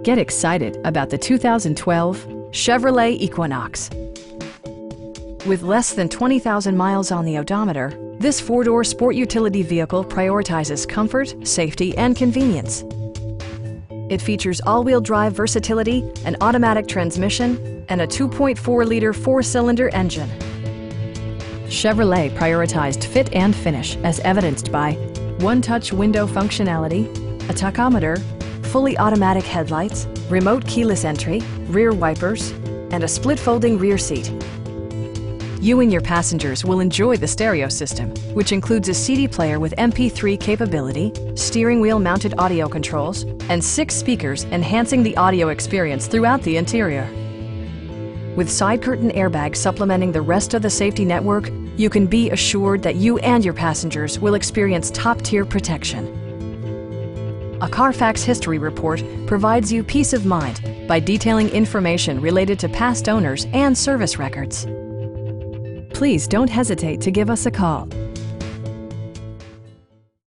Get excited about the 2012 Chevrolet Equinox. With less than 20,000 miles on the odometer, this four-door sport utility vehicle prioritizes comfort, safety, and convenience. It features all-wheel drive versatility, an automatic transmission, and a 2.4-liter four-cylinder engine. Chevrolet prioritized fit and finish as evidenced by one-touch window functionality, a tachometer, fully automatic headlights, remote keyless entry, rear wipers, and a split folding rear seat. You and your passengers will enjoy the stereo system, which includes a CD player with MP3 capability, steering wheel mounted audio controls, and 6 speakers enhancing the audio experience throughout the interior. With side curtain airbags supplementing the rest of the safety network, you can be assured that you and your passengers will experience top-tier protection. A Carfax history report provides you peace of mind by detailing information related to past owners and service records. Please don't hesitate to give us a call.